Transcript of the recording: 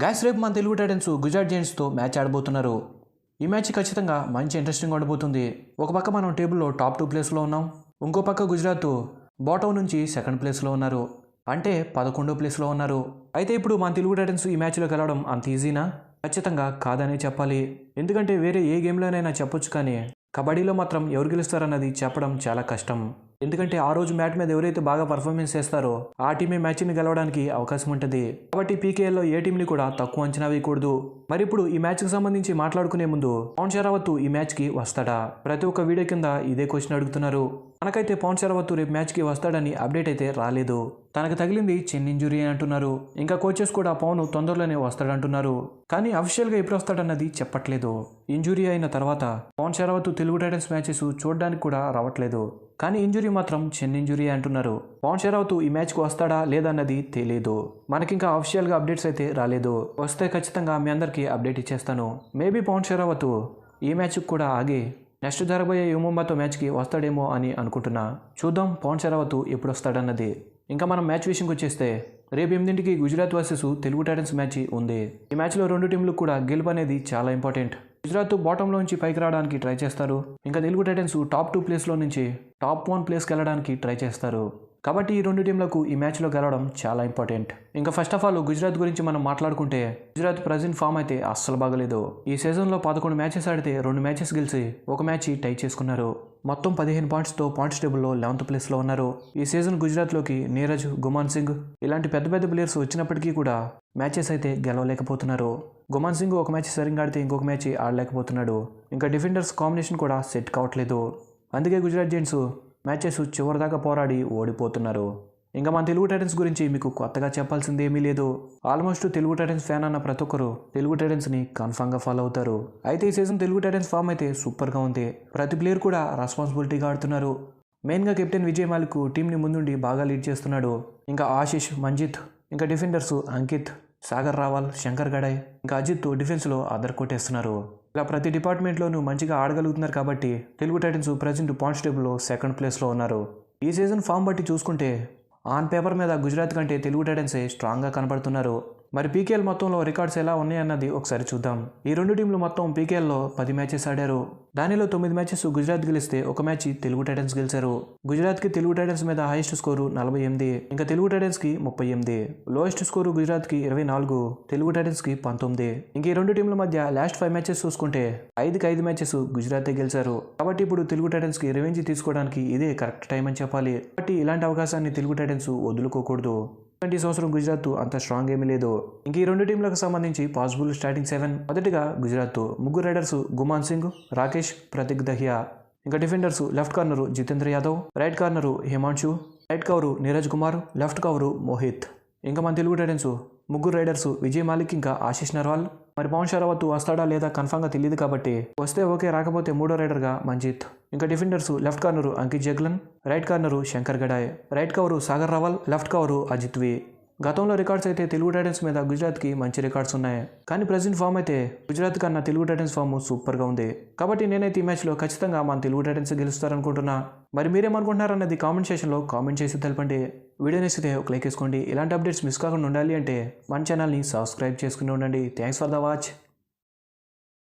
Guys రేపు మన Telugu Titans Gujarat జైంట్స్తో match ఆడబోతున్నారు. ఈ మ్యాచ్ ఖచ్చితంగా మంచి ఇంట్రెస్టింగ్ ఉండబోతుంది. ఒక పక్క మనం టేబుల్లో టాప్ 2 ప్లేస్లో ఉన్నాం. ఇంకో పక్క గుజరాత్ బాటం నుంచి సెకండ్ ప్లేస్లో ఉన్నారు. అంటే 11వ ప్లేస్లో ఉన్నారు. అయితే ఇప్పుడు మన తెలుగు టైటన్స్ ఈ మ్యాచ్లో గెలవడం అంత ఈజీనా? ఖచ్చితంగా కాదనే చెప్పాలి. ఎందుకంటే వేరే ఏ గేమ్లోనైనా చెప్పొచ్చు, కానీ కబడ్డీలో మాత్రం ఎవరు గెలుస్తారన్నది చెప్పడం చాలా కష్టం. ఎందుకంటే ఆ రోజు మ్యాచ్ మీద ఎవరైతే బాగా పర్ఫార్మెన్స్ చేస్తారో ఆ టీమే మ్యాచ్ని గెలవడానికి అవకాశం ఉంటుంది. కాబట్టి పీకేఎల్లో ఏ టీంని కూడా తక్కువ అంచనా వేయకూడదు. మరి ఇప్పుడు ఈ మ్యాచ్కి సంబంధించి మాట్లాడుకునే ముందు పవన్ షరావత్ ఈ మ్యాచ్కి వస్తాడా? ప్రతి ఒక్క వీడియో కింద ఇదే క్వశ్చన్ అడుగుతున్నారు. మనకైతే పవన్ షరావత్ రేపు మ్యాచ్కి వస్తాడని అప్డేట్ అయితే రాలేదు. తనకు తగిలింది చిన్న ఇంజురీ అని అంటున్నారు. ఇంకా కోచెస్ కూడా పవన్ తొందరలోనే వస్తాడంటున్నారు. కానీ అఫీషియల్గా ఎప్పుడు వస్తాడన్నది చెప్పట్లేదు. ఇంజురీ అయిన తర్వాత పవన్ షరావత్ తెలుగు టైటన్స్ మ్యాచెస్ చూడడానికి కూడా రావట్లేదు. కానీ ఇంజురీ మాత్రం చిన్న ఇంజురీ అంటున్నారు. పవన్ షరావత్ ఈ మ్యాచ్కి వస్తాడా లేదా అన్నది తెలియదు. మనకింకా అఫీషియల్గా అప్డేట్స్ అయితే రాలేదు. వస్తే ఖచ్చితంగా మీ అందరికీ అప్డేట్ ఇచ్చేస్తాను. మేబీ పవన్ షరావత్ ఈ మ్యాచ్కి కూడా ఆగి నెక్స్ట్ జరగబోయే యుముంబాతో మ్యాచ్కి వస్తాడేమో అని అనుకుంటున్నా. చూద్దాం పవన్ షరావత్ ఎప్పుడు వస్తాడన్నది. ఇంకా మనం మ్యాచ్ విషయంకి వచ్చేస్తే రేపు 8ంటికి Gujarat versus Telugu Titans match ఉంది. ఈ మ్యాచ్లో రెండు టీంలకు కూడా గెలుపు అనేది చాలా ఇంపార్టెంట్. గుజరాత్ బాటంలో నుంచి పైకి రావడానికి ట్రై చేస్తారు. ఇంకా తెలుగు టైటన్స్ టాప్ 2 ప్లేస్లో నుంచి టాప్ 1 ప్లేస్కి వెళ్ళడానికి ట్రై చేస్తారు. కాబట్టి ఈ రెండు టీంలకు ఈ మ్యాచ్లో గెలవడం చాలా ఇంపార్టెంట్. ఇంకా ఫస్ట్ ఆఫ్ ఆల్ గుజరాత్ గురించి మనం మాట్లాడుకుంటే గుజరాత్ ప్రజెంట్ ఫామ్ అయితే అస్సలు బాగలేదు. ఈ సీజన్లో 11 మ్యాచెస్ ఆడితే 2 మ్యాచెస్ గెలిచి ఒక మ్యాచ్ టై చేసుకున్నారు. మొత్తం 15 పాయింట్స్తో పాయింట్స్ టేబుల్లో 11th ప్లేస్లో ఉన్నారు. ఈ సీజన్ గుజరాత్లోకి నీరజ్, గుమాన్ సింగ్ ఇలాంటి పెద్ద పెద్ద ప్లేయర్స్ వచ్చినప్పటికీ కూడా మ్యాచెస్ అయితే గెలవలేకపోతున్నారు. గుమాన్ సింగ్ ఒక మ్యాచ్ సరిగ్గా ఆడితే ఇంకొక మ్యాచ్ ఆడలేకపోతున్నాడు. ఇంకా డిఫెండర్స్ కాంబినేషన్ కూడా సెట్ కావట్లేదు. అందుకే గుజరాత్ జైంట్స్ మ్యాచెస్ చివరిదాకా పోరాడి ఓడిపోతున్నారు. ఇంకా మన తెలుగు టైటన్స్ గురించి మీకు కొత్తగా చెప్పాల్సింది ఏమీ లేదు. ఆల్మోస్ట్ తెలుగు టైటన్స్ ఫ్యాన్ అన్న ప్రతి ఒక్కరు తెలుగు టైటన్స్ని కన్ఫామ్గా ఫాలో అవుతారు. అయితే ఈ సీజన్ తెలుగు టైటన్స్ ఫామ్ అయితే సూపర్గా ఉంది. ప్రతి ప్లేయర్ కూడా రెస్పాన్సిబిలిటీగా ఆడుతున్నారు. మెయిన్గా కెప్టెన్ విజయ్ మాలిక్ టీంని ముందుండి బాగా లీడ్ చేస్తున్నాడు. ఇంకా ఆశిష్, మంజిత్, ఇంకా డిఫెండర్స్ అంకిత్, సాగర్ రావాల్, శంకర్ గడాయ్, ఇంకా అజిత్ డిఫెన్స్లో అదర్ కొట్టేస్తున్నారు. ఇలా ప్రతి డిపార్ట్మెంట్లోనూ మంచిగా ఆడగలుగుతున్నారు. కాబట్టి తెలుగు టైటన్స్ ప్రజెంట్ పాయింట్స్ టేబుల్లో సెకండ్ ప్లేస్లో ఉన్నారు. ఈ సీజన్ ఫామ్ బట్టి చూసుకుంటే ఆన్ పేపర్ మీద గుజరాత్ కంటే తెలుగు టైటన్సే స్ట్రాంగ్గా కనబడుతున్నారు. మరి పీకేఎల్ మొత్తంలో రికార్డ్స్ ఎలా ఉన్నాయన్నది ఒకసారి చూద్దాం. ఈ రెండు టీంలు మొత్తం పీకేఎల్లో 10 మ్యాచెస్ ఆడారు. దానిలో 9 మ్యాచెస్ గుజరాత్ గెలిస్తే ఒక మ్యాచ్ తెలుగు టైటన్స్ గెలిచారు. గుజరాత్కి తెలుగు టైటన్స్ మీద హైయెస్ట్ స్కోరు 48, ఇంకా తెలుగు టైటన్స్కి 38. లోయెస్ట్ స్కోరు గుజరాత్కి 24, తెలుగు టైటన్స్కి 19. ఇంక ఈ రెండు టీంల మధ్య లాస్ట్ 5 మ్యాచెస్ చూసుకుంటే 5 మ్యాచెస్ గుజరాతే గెలిచారు. కాబట్టి ఇప్పుడు తెలుగు టైటన్స్కి రివెంజ్ తీసుకోవడానికి ఇదే కరెక్ట్ టైం అని చెప్పాలి. కాబట్టి ఇలాంటి అవకాశాన్ని తెలుగు టైటన్స్ వదులుకోకూడదు. ఈ సంవత్సరం గుజరాత్ అంత స్ట్రాంగ్ ఏమీ లేదు. ఇంక ఈ రెండు టీంలకు సంబంధించి పాసిబుల్ స్టార్టింగ్ 7. మొదటిగా గుజరాత్ ముగ్గురు రైడర్స్ గుమాన్ సింగ్, రాకేష్, ప్రతీక్ దహియా. ఇంకా defenders left corner Jitendra Yadav, right corner Himanshu, right cover Neeraj Kumar, left cover Mohit. ఇంకా మన తెలుగు టైటన్స్ ముగ్గురు రైడర్స్ విజయ్ మాలిక్, ఇంకా ఆశిష్ నర్వాల్. మరి పవన్ షరావత్ వస్తాడా లేదా కన్ఫామ్గా తెలియదు. కాబట్టి వస్తే ఓకే, రాకపోతే మూడో రైడర్గా మంజిత్. ఇంకా defenders left corner Ankit Jaglan, right corner Shankar Gadai, right cover Sagar Rawal, left cover అజిత్వి. గతంలో రికార్డ్స్ అయితే తెలుగు టైటన్స్ మీద గుజరాత్కి మంచి రికార్డ్స్ ఉన్నాయి. కానీ ప్రజెంట్ ఫామ్ అయితే గుజరాత్ కన్నా తెలుగు టైటన్స్ ఫామ్ సూపర్గా ఉంది. కాబట్టి నేనైతే ఈ మ్యాచ్లో ఖచ్చితంగా మన తెలుగు టైటన్స్ గెలుస్తారనుకుంటున్నా. మరి మీరేమనుకుంటున్నారన్నది కామెంట్ సెక్షన్లో కామెంట్ చేసి తెలపండి. వీడియో నచ్చితే ఒక లైక్ వేసుకోండి. ఇలాంటి అప్డేట్స్ మిస్ కాకుండా ఉండాలి అంటే మన ఛానల్ని సబ్స్క్రైబ్ చేసుకుని ఉండండి. Thanks for the watch.